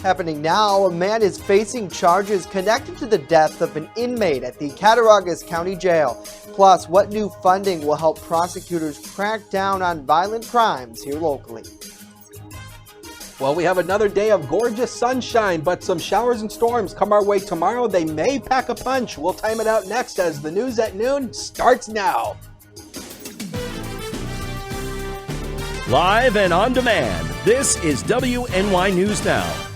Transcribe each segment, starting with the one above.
Happening now, a man is facing charges connected to the death of an inmate at the Cattaraugus County Jail. Plus, what new funding will help prosecutors crack down on violent crimes here locally? Well, we have another day of gorgeous sunshine, but some showers and storms come our way tomorrow. They may pack a punch. We'll time it out next as the news at noon starts now. Live and on demand, this is WNY News Now.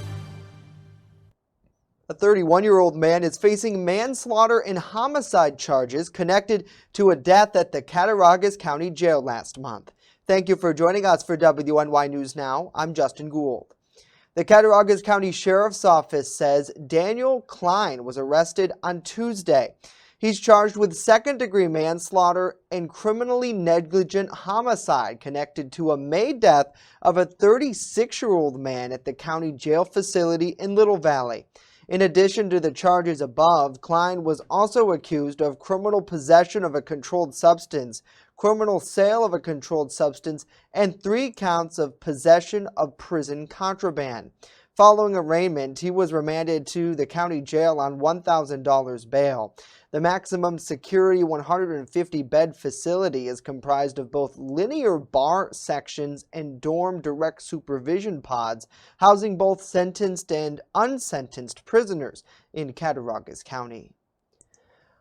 A 31-year-old man is facing manslaughter and homicide charges connected to a death at the Cattaraugus County Jail last month. Thank you for joining us for WNY News Now. I'm Justin Gould. The Cattaraugus County Sheriff's Office says Daniel Klein was arrested on Tuesday. He's charged with second-degree manslaughter and criminally negligent homicide connected to a May death of a 36-year-old man at the county jail facility in Little Valley. In addition to the charges above, Klein was also accused of criminal possession of a controlled substance, criminal sale of a controlled substance, and 3 counts of possession of prison contraband. Following arraignment, he was remanded to the county jail on $1,000 bail. The maximum security 150-bed facility is comprised of both linear bar sections and dorm direct supervision pods, housing both sentenced and unsentenced prisoners in Cattaraugus County.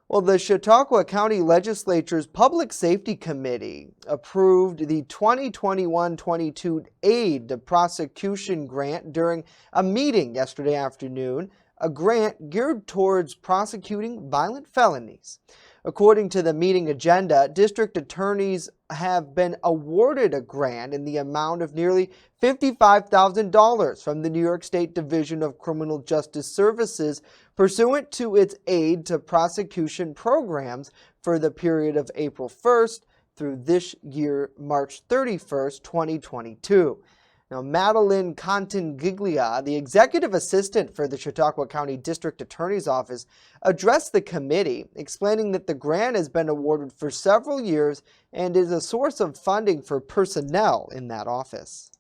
Well, the Chautauqua County Legislature's Public Safety Committee approved the 2021-22 Aid to Prosecution grant during a meeting yesterday afternoon, a grant geared towards prosecuting violent felonies. According to the meeting agenda, district attorneys have been awarded a grant in the amount of nearly $55,000 from the New York State Division of Criminal Justice Services pursuant to its aid to prosecution programs for the period of April 1st through this year, March 31st, 2022. Now, Madeline Contengiglia, the executive assistant for the Chautauqua County District Attorney's Office, addressed the committee, explaining that the grant has been awarded for several years and is a source of funding for personnel in that office.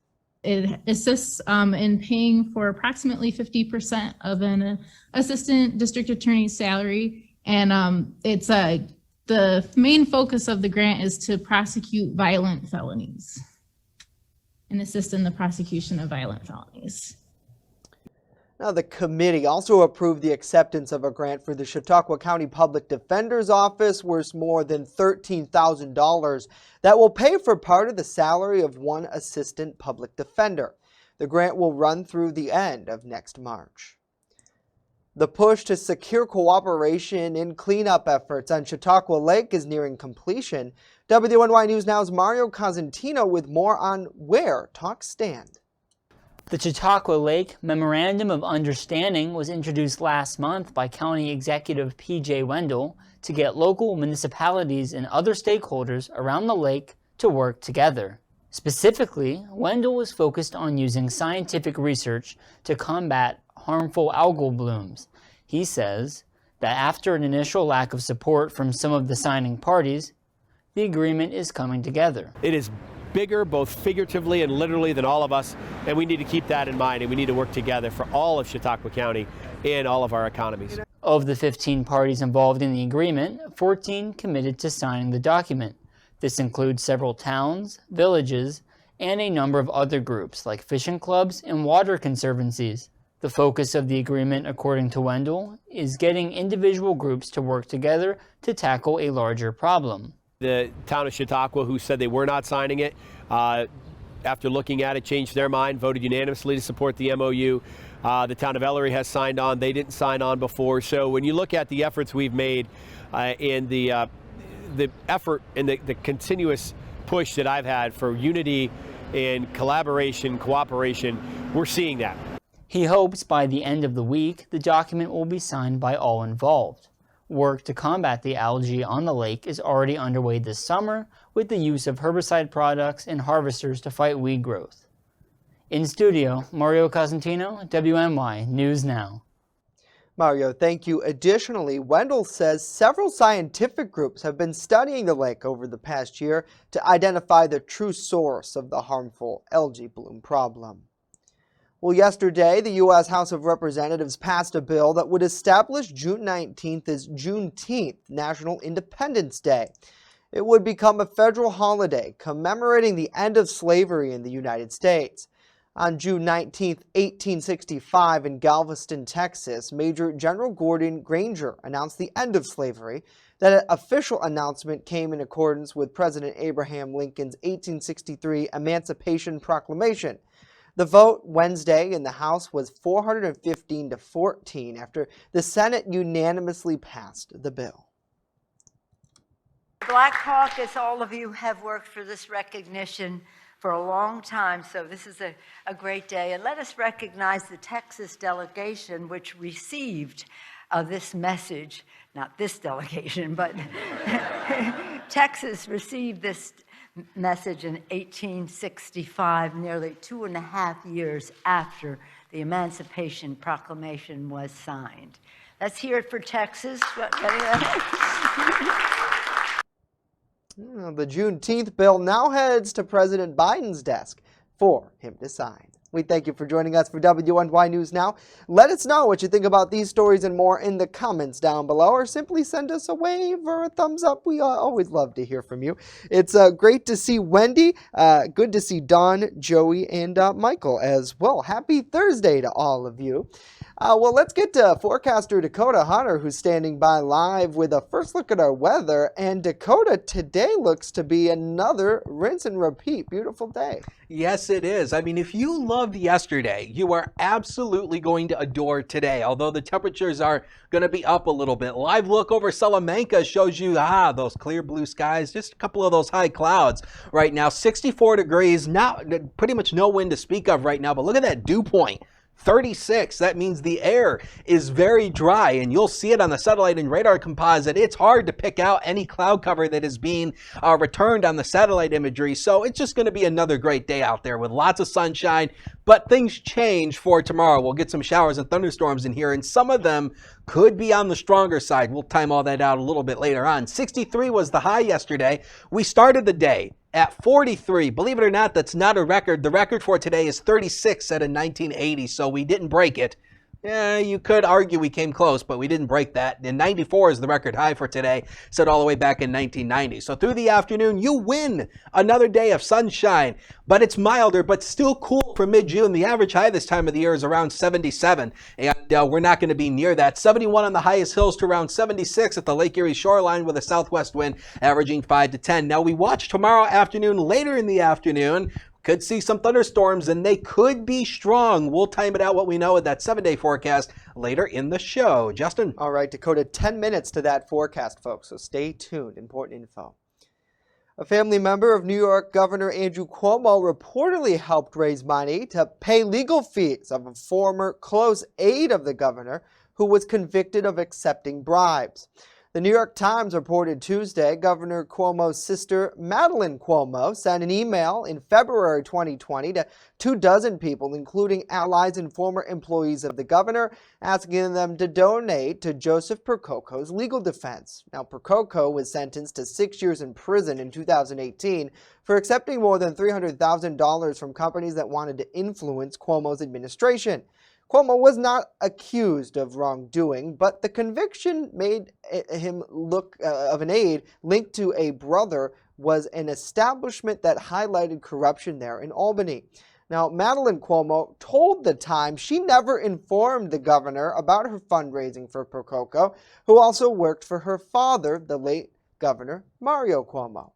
It assists in paying for approximately 50% of an assistant district attorney's salary, and the main focus of the grant is to prosecute violent felonies and assist in the prosecution of violent felonies. Now, the committee also approved the acceptance of a grant for the Chautauqua County Public Defender's Office worth more than $13,000 that will pay for part of the salary of one assistant public defender. The grant will run through the end of next March. The push to secure cooperation in cleanup efforts on Chautauqua Lake is nearing completion. WNY News Now's Mario Cosentino with more on where talks stand. The Chautauqua Lake Memorandum of Understanding was introduced last month by County Executive P.J. Wendell to get local municipalities and other stakeholders around the lake to work together. Specifically, Wendell was focused on using scientific research to combat harmful algal blooms. He says that after an initial lack of support from some of the signing parties, the agreement is coming together. It is bigger, both figuratively and literally, than all of us, and we need to keep that in mind, and we need to work together for all of Chautauqua County and all of our economies. Of the 15 parties involved in the agreement, 14 committed to signing the document. This includes several towns, villages, and a number of other groups like fishing clubs and water conservancies. The focus of the agreement, according to Wendell, is getting individual groups to work together to tackle a larger problem. The town of Chautauqua, who said they were not signing it, after looking at it, changed their mind, voted unanimously to support the MOU. The town of Ellery has signed on. They didn't sign on before. So when you look at the efforts we've made and the effort and the continuous push that I've had for unity and collaboration, cooperation, we're seeing that. He hopes by the end of the week, the document will be signed by all involved. Work to combat the algae on the lake is already underway this summer with the use of herbicide products and harvesters to fight weed growth. In studio, Mario Cosentino, WNY News Now. Mario, thank you. Additionally, Wendell says several scientific groups have been studying the lake over the past year to identify the true source of the harmful algae bloom problem. Well, yesterday, the U.S. House of Representatives passed a bill that would establish June 19th as Juneteenth, National Independence Day. It would become a federal holiday commemorating the end of slavery in the United States. On June 19, 1865, in Galveston, Texas, Major General Gordon Granger announced the end of slavery. That official announcement came in accordance with President Abraham Lincoln's 1863 Emancipation Proclamation. The vote Wednesday in the House was 415 to 14 after the Senate unanimously passed the bill. Black Caucus, all of you have worked for this recognition for a long time, so this is a great day. And let us recognize the Texas delegation which received this message, not this delegation, but Texas received this message in 1865, nearly 2.5 years after the Emancipation Proclamation was signed. Let's hear it for Texas. The Juneteenth bill now heads to President Biden's desk for him to sign. We thank you for joining us for WNY News Now. Let us know what you think about these stories and more in the comments down below, or simply send us a wave or a thumbs up. We always love to hear from you. It's great to see Wendy, good to see Dawn, Joey, and Michael as well. Happy Thursday to all of you. Well, let's get to forecaster Dakota Hunter, who's standing by live with a first look at our weather. And Dakota, today looks to be another rinse and repeat beautiful day. Yes, it is. I mean, if you loved yesterday, you are absolutely going to adore today, although the temperatures are going to be up a little bit. Live look over Salamanca shows you, those clear blue skies, just a couple of those high clouds right now. 64 degrees, pretty much no wind to speak of right now, but look at that dew point. 36. That means the air is very dry, and you'll see it on the satellite and radar composite. It's hard to pick out any cloud cover that is being returned on the satellite imagery. So it's just going to be another great day out there with lots of sunshine, but things change for tomorrow. We'll get some showers and thunderstorms in here, and some of them could be on the stronger side. We'll time all that out a little bit later on. 63 was the high yesterday. We started the day at 43. Believe it or not, that's not a record. The record for today is 36 set in 1980, so we didn't break it. Yeah, you could argue we came close, but we didn't break that. And 94 is the record high for today, set all the way back in 1990. So through the afternoon, you win another day of sunshine, but it's milder, but still cool for mid-June. The average high this time of the year is around 77, and we're not going to be near that. 71 on the highest hills to around 76 at the Lake Erie shoreline with a southwest wind averaging 5 to 10. Now we watch tomorrow afternoon, later in the afternoon. Could see some thunderstorms, and they could be strong. We'll time it out what we know with that 7-day forecast later in the show. Justin? All right, Dakota, 10 minutes to that forecast, folks, so stay tuned. Important info. A family member of New York Governor Andrew Cuomo reportedly helped raise money to pay legal fees of a former close aide of the governor who was convicted of accepting bribes. The New York Times reported Tuesday Governor Cuomo's sister, Madeline Cuomo, sent an email in February 2020 to 24 people, including allies and former employees of the governor, asking them to donate to Joseph Percoco's legal defense. Now, Percoco was sentenced to 6 years in prison in 2018 for accepting more than $300,000 from companies that wanted to influence Cuomo's administration. Cuomo was not accused of wrongdoing, but the conviction made him look of an aide linked to a brother was an establishment that highlighted corruption there in Albany. Now, Madeline Cuomo told the Times she never informed the governor about her fundraising for Percoco, who also worked for her father, the late Governor Mario Cuomo.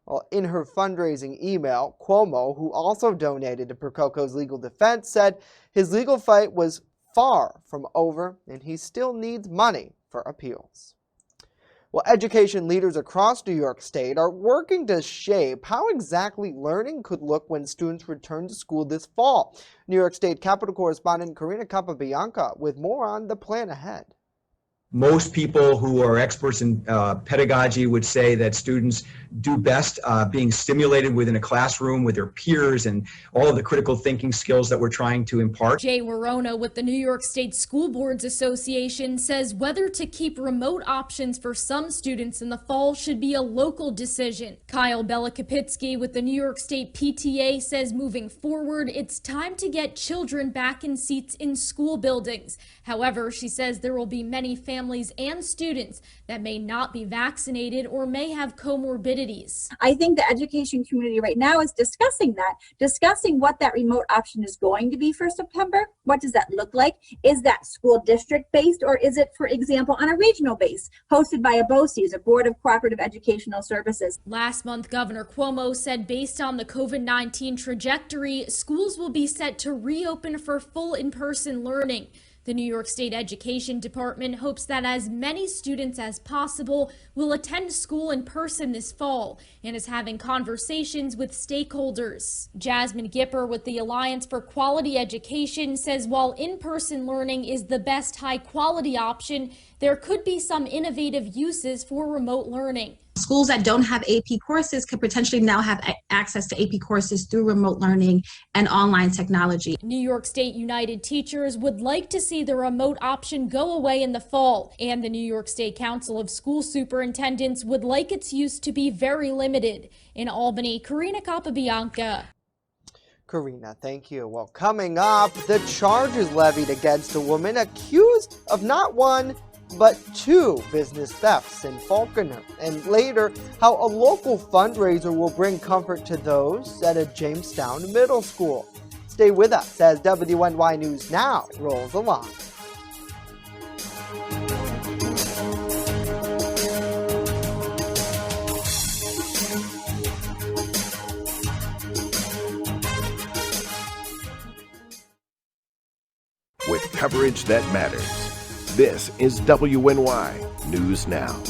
Well, in her fundraising email, Cuomo, who also donated to Percoco's legal defense, said his legal fight was far from over and he still needs money for appeals. Well, education leaders across New York State are working to shape how exactly learning could look when students return to school this fall. New York State Capitol correspondent Karina Capabianca with more on the plan ahead. Most people who are experts in pedagogy would say that students do best being stimulated within a classroom with their peers and all of the critical thinking skills that we're trying to impart. Jay Warona with the New York State School Boards Association says whether to keep remote options for some students in the fall should be a local decision. Kyle Belakapitsky with the New York State PTA says moving forward, it's time to get children back in seats in school buildings. However, she says there will be many families and students that may not be vaccinated or may have comorbidities. I think the education community right now is discussing what that remote option is going to be for September. What does that look like? Is that school district based, or is it, for example, on a regional base hosted by a BOCES, a Board of Cooperative Educational Services? Last month, Governor Cuomo said based on the COVID-19 trajectory, schools will be set to reopen for full in-person learning. The New York State Education Department hopes that as many students as possible will attend school in person this fall and is having conversations with stakeholders. Jasmine Gipper with the Alliance for Quality Education says while in-person learning is the best high-quality option, there could be some innovative uses for remote learning. Schools that don't have AP courses could potentially now have access to AP courses through remote learning and online technology. New York State United Teachers would like to see the remote option go away in the fall, and the New York State Council of School Superintendents would like its use to be very limited. In Albany, Karina Capabianca. Karina, thank you. Well, coming up, the charges levied against a woman accused of not one, but 2 business thefts in Falconer. And later, how a local fundraiser will bring comfort to those at a Jamestown middle school. Stay with us as WNY News Now rolls along. With coverage that matters. This is WNY News Now.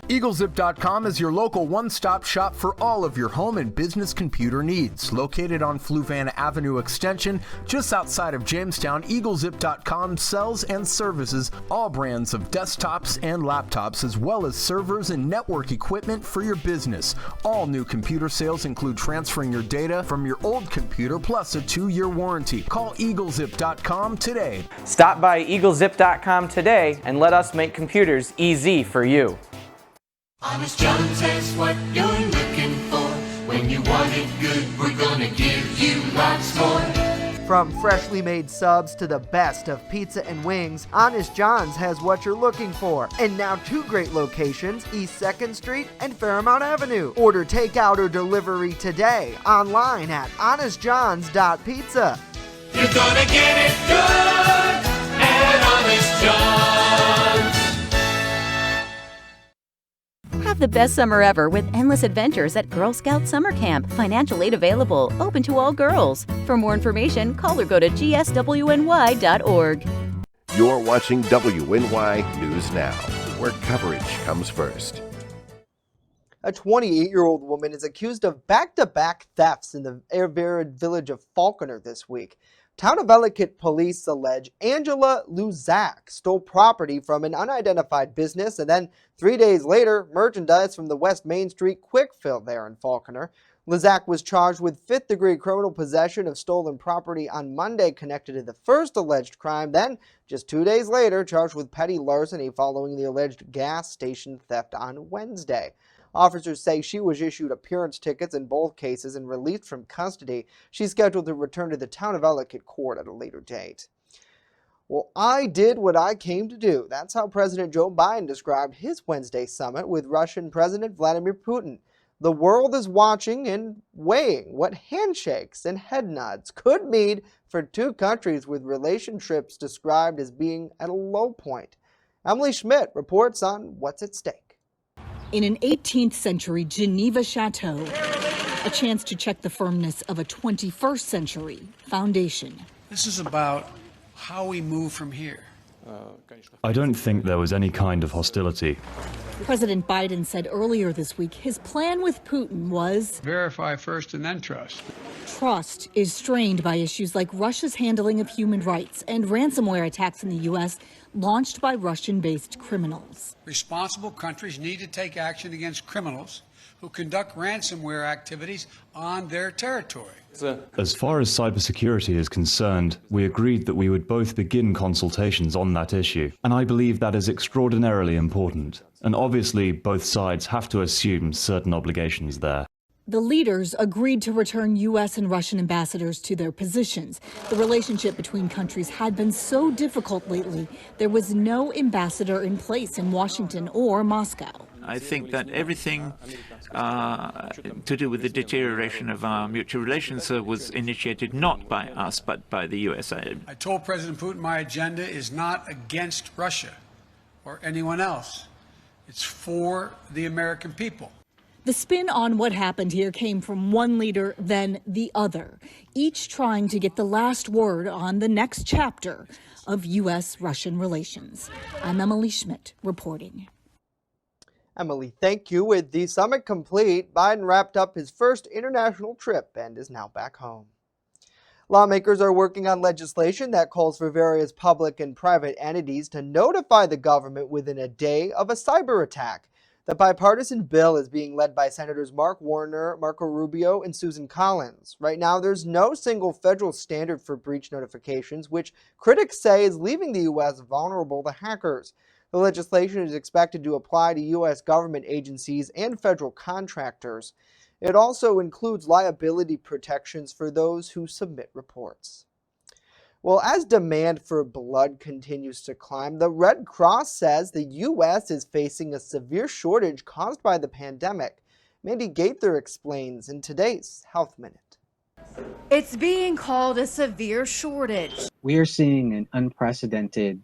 EagleZip.com is your local one-stop shop for all of your home and business computer needs. Located on Fluvanna Avenue Extension, just outside of Jamestown, EagleZip.com sells and services all brands of desktops and laptops, as well as servers and network equipment for your business. All new computer sales include transferring your data from your old computer plus a 2-year warranty. Call EagleZip.com today. Stop by EagleZip.com today and let us make computers easy for you. Honest John's has what you're looking for. When you want it good, we're gonna give you lots more. From freshly made subs to the best of pizza and wings, Honest John's has what you're looking for. And now 2 great locations, East 2nd Street and Fairmount Avenue. Order takeout or delivery today, online at honestjohns.pizza. You're gonna get it good at Honest John's. Have the best summer ever with endless adventures at Girl Scout Summer Camp. Financial aid available, open to all girls. For more information, call or go to gswny.org. You're watching WNY News Now, where coverage comes first. A 28-year-old woman is accused of back-to-back thefts in the Air village of Falconer this week. Town of Ellicott police allege Angela Luzak stole property from an unidentified business and then 3 days later, merchandise from the West Main Street Quick Fill there in Falconer. Luzak was charged with 5th-degree criminal possession of stolen property on Monday connected to the first alleged crime, then just 2 days later charged with petty larceny following the alleged gas station theft on Wednesday. Officers say she was issued appearance tickets in both cases and released from custody. She's scheduled to return to the Town of Ellicott court at a later date. Well, I did what I came to do. That's how President Joe Biden described his Wednesday summit with Russian President Vladimir Putin. The world is watching and weighing what handshakes and head nods could mean for 2 countries with relationships described as being at a low point. Emily Schmidt reports on what's at stake. In an 18th century Geneva chateau, a chance to check the firmness of a 21st century foundation. This is about how we move from here. I don't think there was any kind of hostility. President Biden said earlier this week his plan with Putin was verify first and then trust. Trust is strained by issues like Russia's handling of human rights and ransomware attacks in the U.S., launched by Russian-based criminals. Responsible countries need to take action against criminals who conduct ransomware activities on their territory. As far as cybersecurity is concerned, we agreed that we would both begin consultations on that issue, and I believe that is extraordinarily important. And obviously, both sides have to assume certain obligations there. The leaders agreed to return U.S. and Russian ambassadors to their positions. The relationship between countries had been so difficult lately, there was no ambassador in place in Washington or Moscow. I think that everything to do with the deterioration of our mutual relations was initiated not by us, but by the USA. I told President Putin my agenda is not against Russia or anyone else. It's for the American people. The spin on what happened here came from one leader, then the other, each trying to get the last word on the next chapter of U.S.-Russian relations. I'm Emily Schmidt reporting. Emily, thank you. With the summit complete, Biden wrapped up his first international trip and is now back home. Lawmakers are working on legislation that calls for various public and private entities to notify the government within a day of a cyber attack. The bipartisan bill is being led by Senators Mark Warner, Marco Rubio, and Susan Collins. Right now, there's no single federal standard for breach notifications, which critics say is leaving the U.S. vulnerable to hackers. The legislation is expected to apply to U.S. government agencies and federal contractors. It also includes liability protections for those who submit reports. Well, as demand for blood continues to climb, the Red Cross says the U.S. is facing a severe shortage caused by the pandemic. Mandy Gaither explains in today's Health Minute. It's being called a severe shortage. We are seeing an unprecedented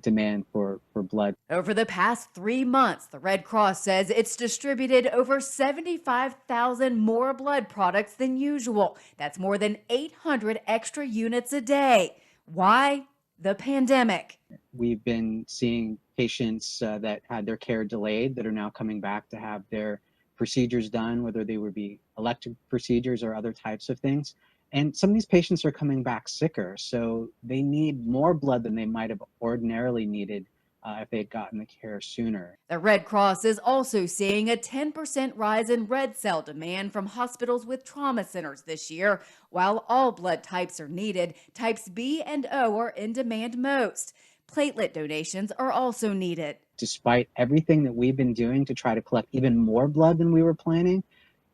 demand for blood. Over the past 3 months, the Red Cross says it's distributed over 75,000 more blood products than usual. That's more than 800 extra units a day. Why? The pandemic. We've been seeing patients that had their care delayed that are now coming back to have their procedures done, whether they would be elective procedures or other types of things. And some of these patients are coming back sicker, so they need more blood than they might have ordinarily needed if they had gotten the care sooner. The Red Cross is also seeing a 10% rise in red cell demand from hospitals with trauma centers this year. While all blood types are needed, types B and O are in demand most. Platelet donations are also needed. Despite everything that we've been doing to try to collect even more blood than we were planning,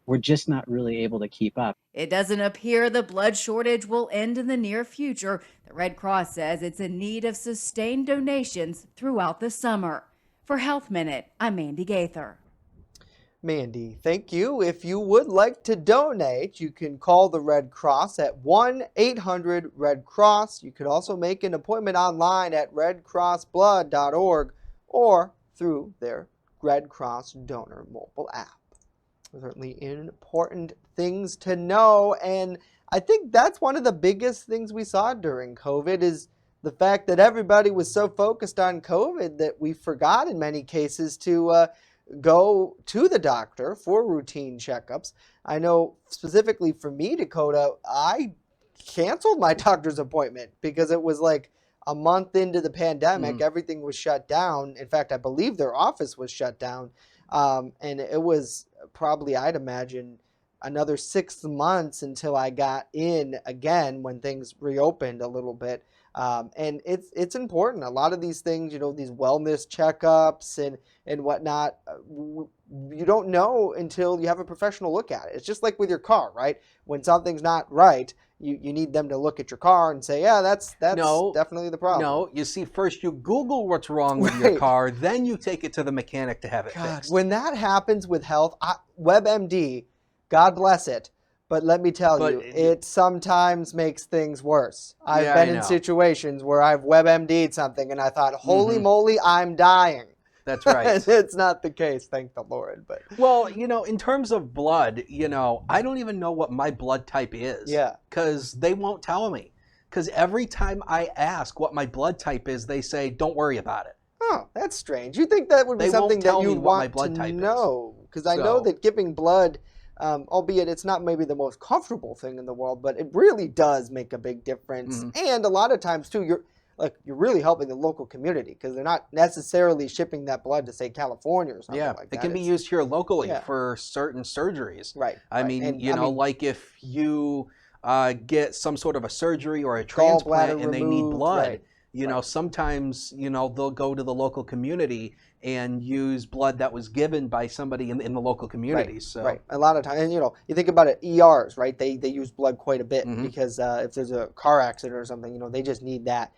we're just not really able to keep up. It doesn't appear the blood shortage will end in the near future. The Red Cross says it's in need of sustained donations throughout the summer. For Health Minute, I'm Mandy Gaither. Mandy, thank you. If you would like to donate, you can call the Red Cross at 1-800-RED-CROSS. You could also make an appointment online at redcrossblood.org or through their Red Cross Donor mobile app. Certainly important things to know, and I think that's one of the biggest things we saw during COVID is the fact that everybody was so focused on COVID that we forgot in many cases to go to the doctor for routine checkups. I know specifically for me, Dakota, I canceled my doctor's appointment because it was like a month into the pandemic. Everything was shut down. In fact, I believe their office was shut down. And it was probably, I'd imagine, another 6 months until I got in again when things reopened a little bit. And it's important. A lot of these things, these wellness checkups and whatnot, you don't know until you have a professional look at it. It's just like with your car, right? When something's not right, you need them to look at your car and say, yeah, that's definitely the problem. No, you see, first you Google what's wrong with your car, then you take it to the mechanic to have it fixed. When that happens with health, WebMD, God bless it, but let me tell you, it sometimes makes things worse. I've been in situations where I've WebMD'd something and I thought, holy moly, I'm dying. That's right. It's not the case, thank the Lord. But well, in terms of blood, I don't even know what my blood type is. Yeah. Because they won't tell me. Because every time I ask what my blood type is, they say, don't worry about it. Oh, that's strange. You think that would be something that you want to know? Because I know that giving blood, albeit it's not maybe the most comfortable thing in the world, but it really does make a big difference. And a lot of times too, like you're really helping the local community because they're not necessarily shipping that blood to say California or something Yeah, like that. it can be It's- used here locally Yeah. for certain surgeries. Right. I right. mean, And, you I know, mean, like if you get some sort of a surgery or a gallbladder transplant and they need removed, blood, right, you know, sometimes, you know, they'll go to the local community and use blood that was given by somebody in the local community. Right, So right. A lot of times, and you know, you think about it, ERs, right? They use blood quite a bit because if there's a car accident or something, you know, they just need that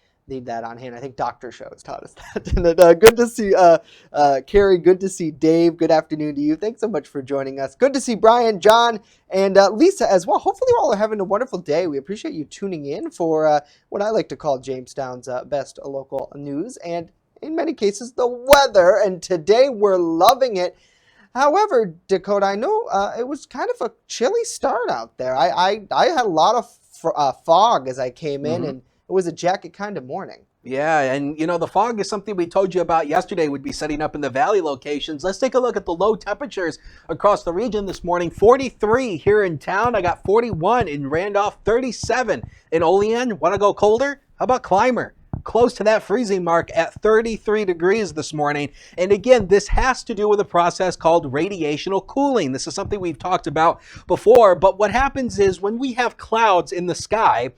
on hand. I think Doctor Show has taught us that. And then, good to see Carrie. Good to see Dave. Good afternoon to you. Thanks so much for joining us. Good to see Brian, John, and Lisa as well. Hopefully, you all are having a wonderful day. We appreciate you tuning in for what I like to call Jamestown's best local news and, in many cases, the weather. And today we're loving it. However, Dakota, I know it was kind of a chilly start out there. I had a lot of fog as I came in, and it was a jacket kind of morning. yeah, and you know, the fog is something we told you about yesterday would be setting up in the valley locations. Let's take a look at the low temperatures across the region this morning. 43 here in town. I got 41 in Randolph, 37 in Olean. Want to go colder? How about Clymer? Close to that freezing mark at 33 degrees this morning. And again, this has to do with a process called radiational cooling. This is something we've talked about before, but what happens is when we have clouds in the sky,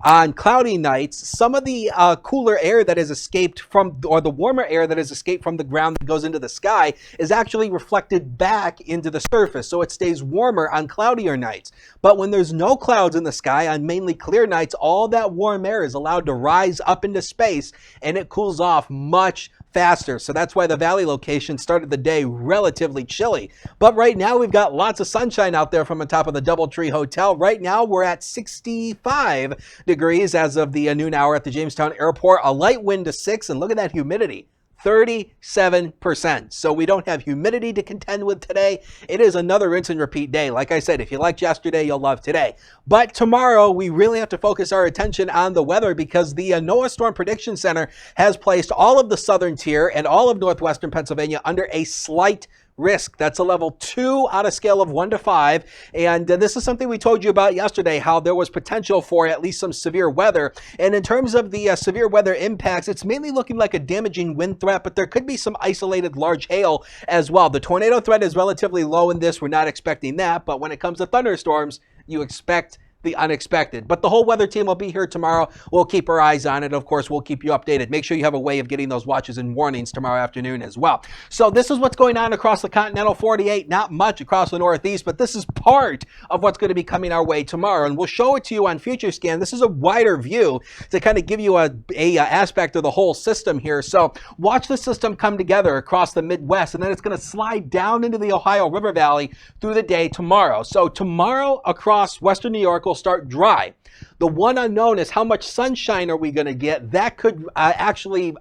on cloudy nights, some of the cooler air that has escaped from, or the warmer air that has escaped from the ground that goes into the sky is actually reflected back into the surface. So it stays warmer on cloudier nights. But when there's no clouds in the sky on mainly clear nights, all that warm air is allowed to rise up into space and it cools off much faster. So that's why the valley location started the day relatively chilly. But right now we've got lots of sunshine out there from the top of the Doubletree Hotel. Right now we're at 65 degrees as of the noon hour at the Jamestown Airport. A light wind to 6, and look at that humidity. 37%. So we don't have humidity to contend with today. It is another rinse and repeat day. Like I said, if you liked yesterday, you'll love today. But tomorrow, we really have to focus our attention on the weather because the NOAA Storm Prediction Center has placed all of the southern tier and all of northwestern Pennsylvania under a slight risk. That's a level 2 on a scale of 1 to 5. And this is something we told you about yesterday, how there was potential for at least some severe weather. And in terms of the severe weather impacts, it's mainly looking like a damaging wind threat, but there could be some isolated large hail as well. The tornado threat is relatively low in this. We're not expecting that. But when it comes to thunderstorms, you expect the unexpected. But the whole weather team will be here tomorrow. We'll keep our eyes on it. Of course, we'll keep you updated. Make sure you have a way of getting those watches and warnings tomorrow afternoon as well. So this is what's going on across the continental 48. Not much across the Northeast, but this is part of what's going to be coming our way tomorrow. And we'll show it to you on Future Scan. This is a wider view to kind of give you a aspect of the whole system here. So watch the system come together across the Midwest, and then it's going to slide down into the Ohio River Valley through the day tomorrow. So tomorrow across Western New York will start dry. The one unknown is how much sunshine are we going to get. That could actually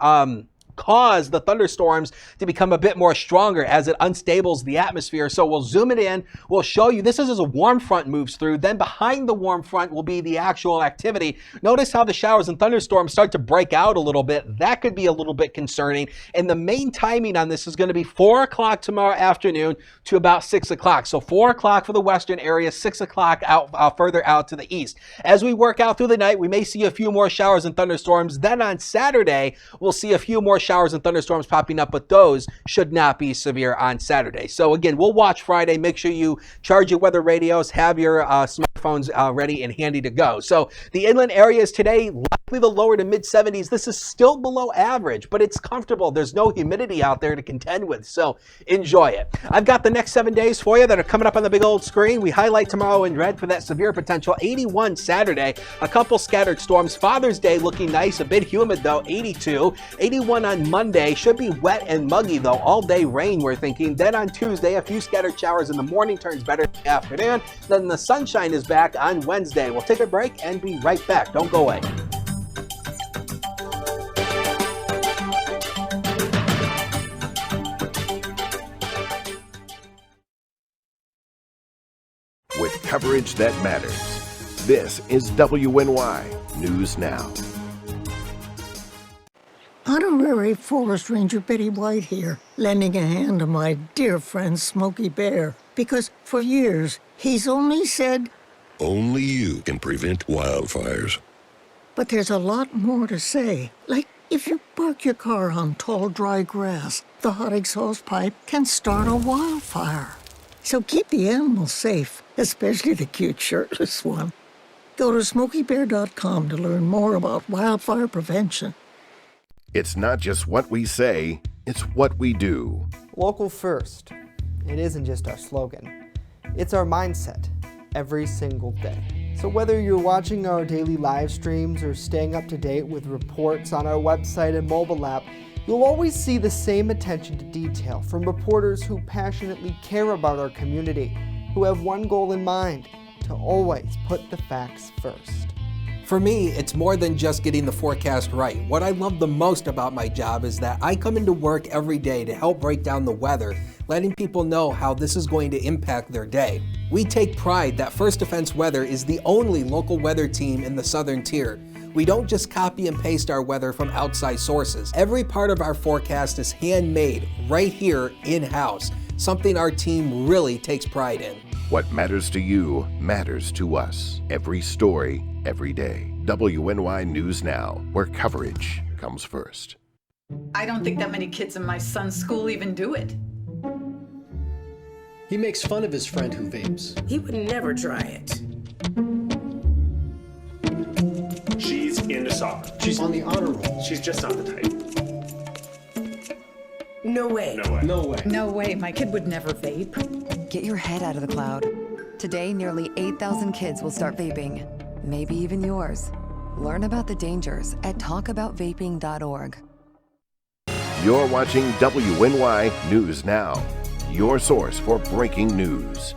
cause the thunderstorms to become a bit more stronger as it unstables the atmosphere. So we'll zoom it in. We'll show you this is as a warm front moves through. Then behind the warm front will be the actual activity. Notice how the showers and thunderstorms start to break out a little bit. That could be a little bit concerning. And the main timing on this is going to be 4 o'clock tomorrow afternoon to about 6 o'clock. So 4 o'clock for the western area, 6 o'clock out further out to the east. As we work out through the night, we may see a few more showers and thunderstorms. Then on Saturday, we'll see a few more showers and thunderstorms popping up, but those should not be severe on Saturday. So again, we'll watch Friday. Make sure you charge your weather radios, have your smartphones ready and handy to go. So the inland areas today, likely the lower to mid 70s. This is still below average, but it's comfortable. There's no humidity out there to contend with, so enjoy it. I've got the next 7 days for you that are coming up on the big old screen. We highlight tomorrow in red for that severe potential. 81 Saturday, a couple scattered storms. Father's Day looking nice, a bit humid though, 82. 81 on Monday, should be wet and muggy though, all day rain we're thinking. Then on Tuesday, a few scattered showers in the morning, turns better in the afternoon. Then the sunshine is back on Wednesday. We'll take a break and be right back. Don't go away. With coverage that matters, this is WNY News Now. Honorary Forest Ranger Betty White here, lending a hand to my dear friend Smokey Bear, because for years he's only said, only you can prevent wildfires. But there's a lot more to say. Like, if you park your car on tall, dry grass, the hot exhaust pipe can start a wildfire. So keep the animals safe, especially the cute shirtless one. Go to SmokeyBear.com to learn more about wildfire prevention. It's not just what we say, it's what we do. Local first. It isn't just our slogan. It's our mindset every single day. So whether you're watching our daily live streams or staying up to date with reports on our website and mobile app, you'll always see the same attention to detail from reporters who passionately care about our community, who have one goal in mind: to always put the facts first. For me, it's more than just getting the forecast right. What I love the most about my job is that I come into work every day to help break down the weather, letting people know how this is going to impact their day. We take pride that First Defense Weather is the only local weather team in the Southern Tier. We don't just copy and paste our weather from outside sources. Every part of our forecast is handmade right here in-house, something our team really takes pride in. What matters to you matters to us. Every story, every day. WNY News Now, where coverage comes first. I don't think that many kids in my son's school even do it. He makes fun of his friend who vapes. He would never try it. She's into soccer. She's on the honor roll. She's just not the type. No way. No way. No way. No way, my kid would never vape. Get your head out of the cloud. Today, nearly 8,000 kids will start vaping. Maybe even yours. Learn about the dangers at talkaboutvaping.org. You're watching WNY News Now, your source for breaking news.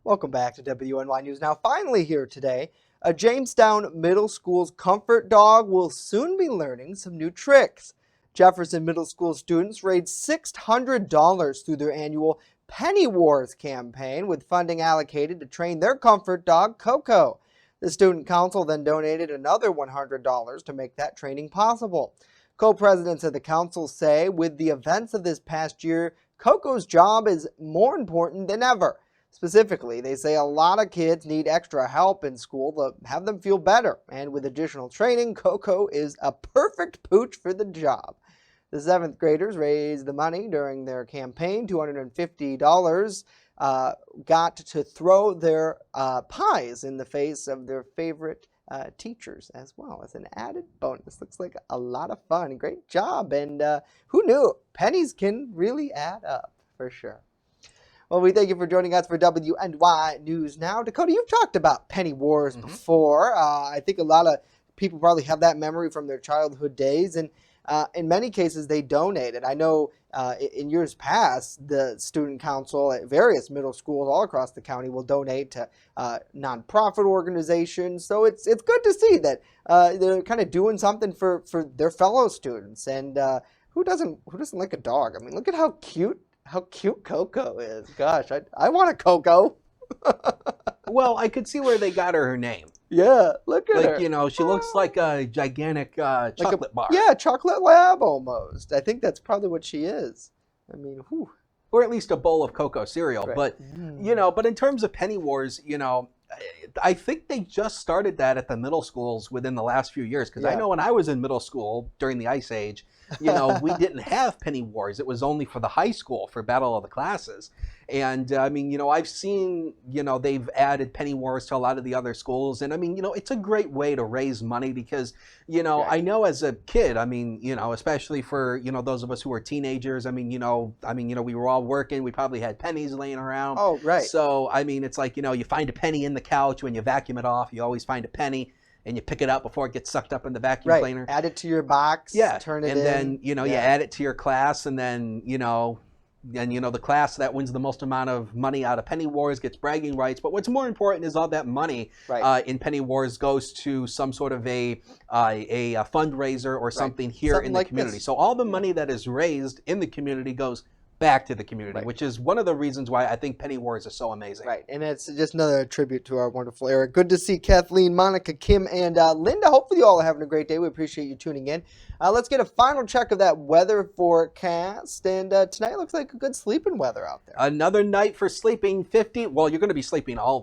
Welcome back to WNY News Now. Finally here today, a Jamestown Middle School's comfort dog will soon be learning some new tricks. Jefferson Middle School students raised $600 through their annual Penny Wars campaign, with funding allocated to train their comfort dog, Coco. The Student Council then donated another $100 to make that training possible. Co-presidents of the council say with the events of this past year, Coco's job is more important than ever. Specifically, they say a lot of kids need extra help in school to have them feel better. And with additional training, Coco is a perfect pooch for the job. The 7th graders raised the money during their campaign. $250 got to throw their pies in the face of their favorite teachers as well as an added bonus. Looks like a lot of fun. Great job. And who knew? Pennies can really add up for sure. Well, we thank you for joining us for WNY News Now. Dakota, you've talked about Penny Wars before. I think a lot of people probably have that memory from their childhood days. And in many cases, they donated. I know in years past, the Student Council at various middle schools all across the county will donate to nonprofit organizations. So it's good to see that they're kind of doing something for their fellow students. And who doesn't like a dog? I mean, look at how cute Coco is. Gosh, I want a Coco. Well, I could see where they got her name. Yeah, look at her. Like, you know, she looks like a gigantic chocolate bar. Yeah, chocolate lab almost. I think that's probably what she is. I mean, whew. Or at least a bowl of cocoa cereal. Right. But, you know, but in terms of Penny Wars, you know, I think they just started that at the middle schools within the last few years. Because I know when I was in middle school during the Ice Age, you know, we didn't have Penny Wars. It was only for the high school, for Battle of the Classes. And I mean, you know, I've seen, you know, they've added Penny Wars to a lot of the other schools. And I mean, you know, it's a great way to raise money because, you know, I know as a kid, I mean, you know, especially for, you know, those of us who were teenagers, I mean, you know, we were all working. We probably had pennies laying around. Oh, right. So, I mean, it's like, you know, you find a penny in the couch when you vacuum it off. You always find a penny. And you pick it up before it gets sucked up in the vacuum cleaner. Add it to your box. Yeah. Turn it in. And then, you know, you add it to your class. And then, you know, the class that wins the most amount of money out of Penny Wars gets bragging rights. But what's more important is all that money in Penny Wars goes to some sort of a fundraiser or something here in the community. So all the money that is raised in the community goes back to the community, which is one of the reasons why I think Penny Wars is so amazing. Right, and it's just another tribute to our wonderful Eric. Good to see Kathleen, Monica, Kim, and Linda. Hopefully you all are having a great day. We appreciate you tuning in. Let's get a final check of that weather forecast, and tonight looks like a good sleeping weather out there. Another night for sleeping, 50. Well, you're going to be sleeping all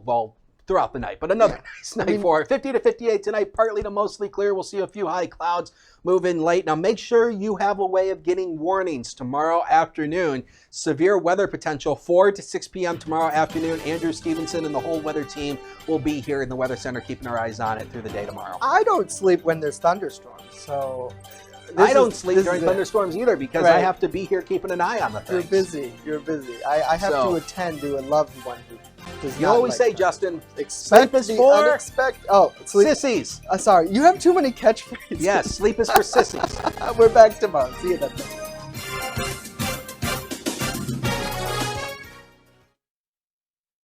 throughout the night. But another nice night for it. 50 to 58 tonight, partly to mostly clear. We'll see a few high clouds move in late. Now make sure you have a way of getting warnings tomorrow afternoon. Severe weather potential 4 to 6 p.m. tomorrow afternoon. Andrew Stevenson and the whole weather team will be here in the Weather Center, keeping our eyes on it through the day tomorrow. I don't sleep when there's thunderstorms, so... I don't sleep during thunderstorms either because I have to be here keeping an eye on the things. You're busy. I have to attend to a loved one who does You not always like say, that. Justin, Expect sleep is the for unexpected. Oh, sleep. sissies. Sorry, you have too many catchphrases. Yes, sleep is for sissies. We're back tomorrow. See you then.